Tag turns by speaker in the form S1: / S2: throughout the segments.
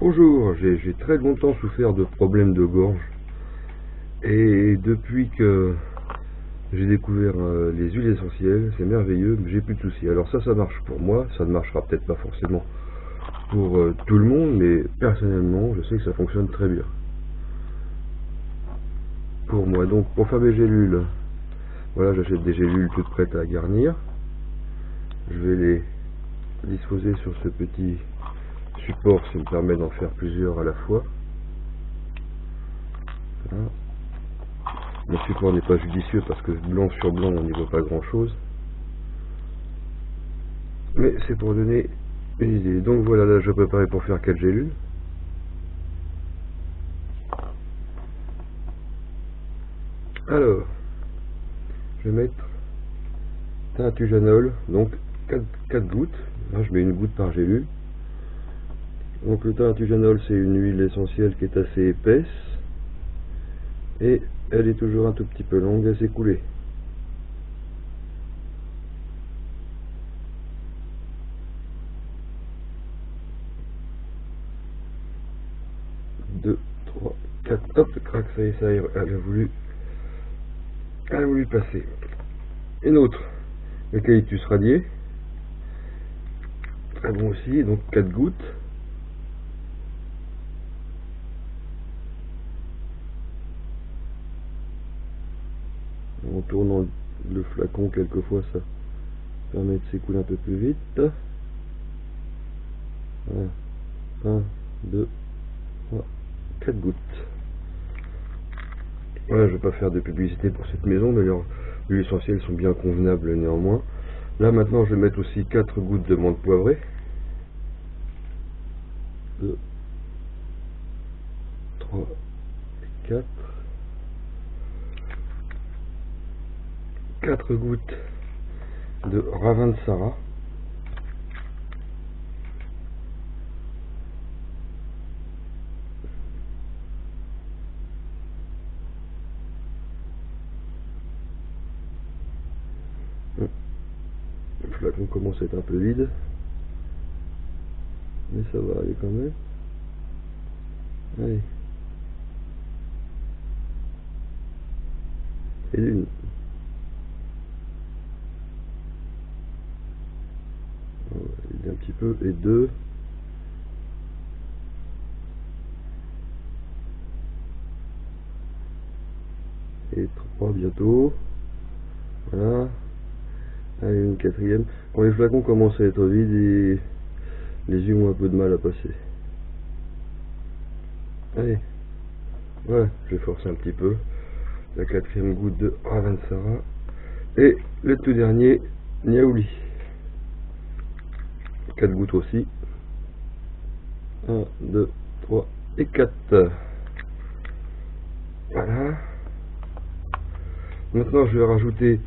S1: Bonjour, j'ai très longtemps souffert de problèmes de gorge et depuis que j'ai découvert les huiles essentielles, c'est merveilleux, j'ai plus de soucis. Alors ça marche pour moi, ça ne marchera peut-être pas forcément pour tout le monde, mais personnellement, je sais que ça fonctionne très bien pour moi. Donc pour faire mes gélules, voilà, j'achète des gélules toutes prêtes à garnir. Je vais les disposer sur ce petit support, ça me permet d'en faire plusieurs à la fois. Voilà. Mon support n'est pas judicieux parce que blanc sur blanc on n'y voit pas grand chose, mais c'est pour donner une idée. Donc voilà, là je vais préparer pour faire 4 gélules. Alors je vais mettre teintujanol, donc 4 gouttes. Là je mets une goutte par gélule. Donc le teintujanol, c'est une huile essentielle qui est assez épaisse et elle est toujours un tout petit peu longue à s'écouler. Deux, trois, quatre, hop, crac, ça y est, elle a voulu passer. Une autre, l'eucalyptus radié, très bon aussi, donc 4 gouttes. En tournant le flacon quelquefois ça permet de s'écouler un peu plus vite. Voilà. 1, 2, 3, 4 gouttes. Voilà, je ne vais pas faire de publicité pour cette maison, mais leurs huiles essentielles sont bien convenables néanmoins. Là maintenant je vais mettre aussi 4 gouttes de menthe poivrée. 2, 3, 4. 4 gouttes de Ravensara. Le flacon commence à être un peu vide, mais ça va aller quand même. Allez. Et une. Un petit peu, et 2. Et 3 bientôt. Voilà. Allez, une 4e. Quand les flacons commencent à être vides, et les yeux ont un peu de mal à passer. Allez. Voilà, je vais forcer un petit peu. La 4e goutte de Ravensara. Et le tout dernier, Niaouli. 4 gouttes aussi. 1, 2, 3 et 4. Voilà. Maintenant je vais rajouter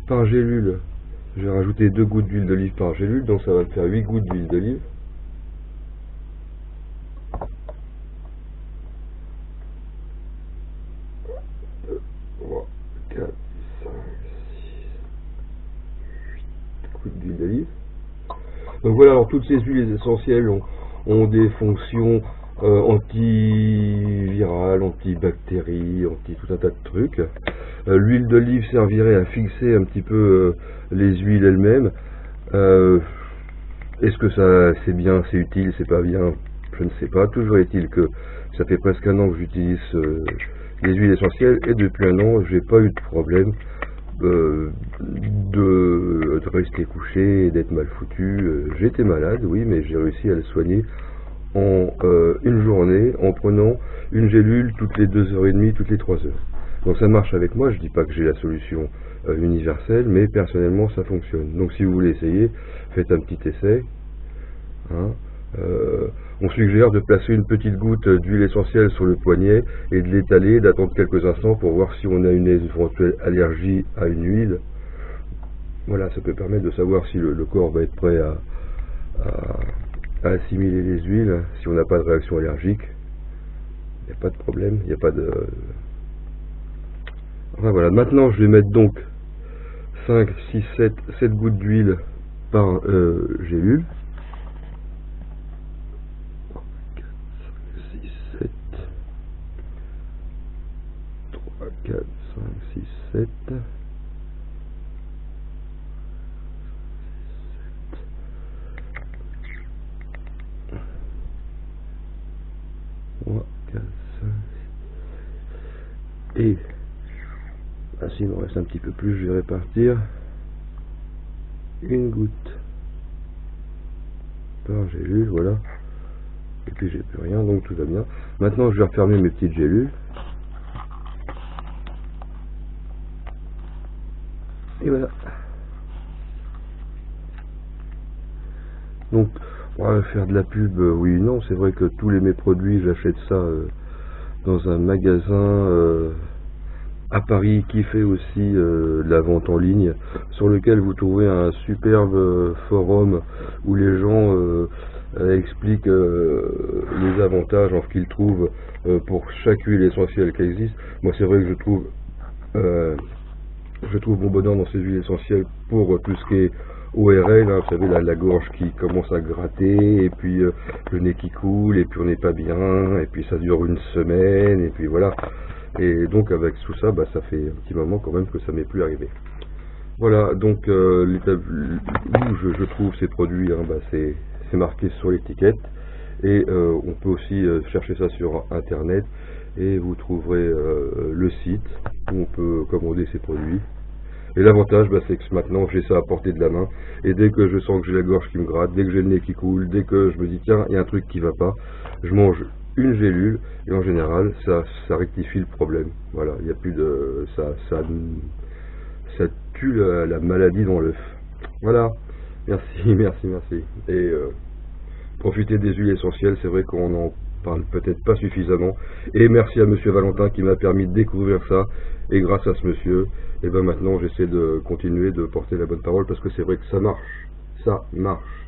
S1: par gélule, je vais rajouter 2 gouttes d'huile d'olive par gélule, donc ça va me faire 8 gouttes d'huile d'olive. Donc voilà, alors toutes ces huiles essentielles ont des fonctions antivirales, antibactéries, tout un tas de trucs. L'huile d'olive servirait à fixer un petit peu les huiles elles-mêmes. Est-ce que ça c'est bien, c'est utile, c'est pas bien? Je ne sais pas. Toujours est-il que ça fait presque un an que j'utilise les huiles essentielles et depuis un an j'ai pas eu de problème de rester couché et d'être mal foutu. J'étais malade, oui, mais j'ai réussi à le soigner en une journée en prenant une gélule toutes les 2h30, toutes les 3 heures. Donc ça marche avec moi, je dis pas que j'ai la solution universelle, mais personnellement ça fonctionne. Donc si vous voulez essayer, faites un petit essai. Hein. On suggère de placer une petite goutte d'huile essentielle sur le poignet et de l'étaler, d'attendre quelques instants pour voir si on a une éventuelle allergie à une huile. Voilà, ça peut permettre de savoir si le corps va être prêt à assimiler les huiles. Si on n'a pas de réaction allergique, il n'y a pas de problème, il n'y a pas de... Enfin voilà, maintenant je vais mettre donc 5, 6, 7 gouttes d'huile par gélule. 4, 4, 5, 6, 7. 3, 4, 5. Et s'il me reste un petit peu plus, je vais répartir une goutte par gélule, voilà. Et puis j'ai plus rien, donc tout va bien. Maintenant je vais refermer mes petites gélules. Et voilà. Donc on va faire de la pub, oui non, c'est vrai que tous mes produits, j'achète ça dans un magasin à Paris qui fait aussi la vente en ligne, sur lequel vous trouverez un superbe forum où les gens expliquent les avantages en ce qu'ils trouvent pour chaque huile essentielle qui existe. Moi c'est vrai que je trouve mon bonheur dans ces huiles essentielles pour tout ce qui est ORL, hein, vous savez, la gorge qui commence à gratter, et puis le nez qui coule, et puis on n'est pas bien, et puis ça dure une semaine, et puis voilà. Et donc avec tout ça, ça fait un petit moment quand même que ça m'est plus arrivé. Voilà, donc où je trouve ces produits, hein, c'est marqué sur l'étiquette, et on peut aussi chercher ça sur internet, et vous trouverez le site où on peut commander ces produits. Et l'avantage, c'est que maintenant j'ai ça à portée de la main, et dès que je sens que j'ai la gorge qui me gratte, dès que j'ai le nez qui coule, dès que je me dis tiens, il y a un truc qui va pas, je mange une gélule, et en général ça rectifie le problème. Voilà, il n'y a plus de... ça tue la maladie dans l'œuf. Voilà, merci, merci. Et profitez des huiles essentielles, c'est vrai qu'on en parle peut-être pas suffisamment. Et merci à monsieur Valentin qui m'a permis de découvrir ça. Et grâce à ce monsieur, et maintenant j'essaie de continuer de porter la bonne parole parce que c'est vrai que ça marche. Ça marche.